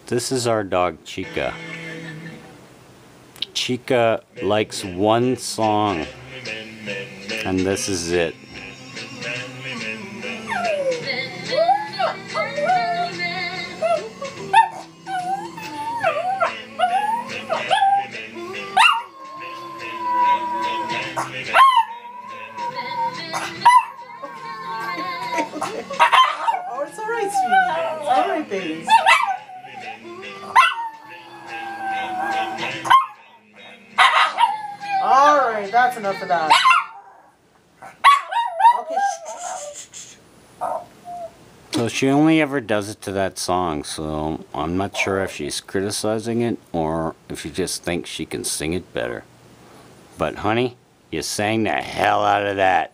This is our dog Chica. Chica likes one song, and this is it. Oh, it's alright, sweetie. It's alright, babies. Alright, that's enough of that. Okay, shh. So she only ever does it to that song, so I'm not sure if she's criticizing it or if she just thinks she can sing it better. But honey, you sang the hell out of that.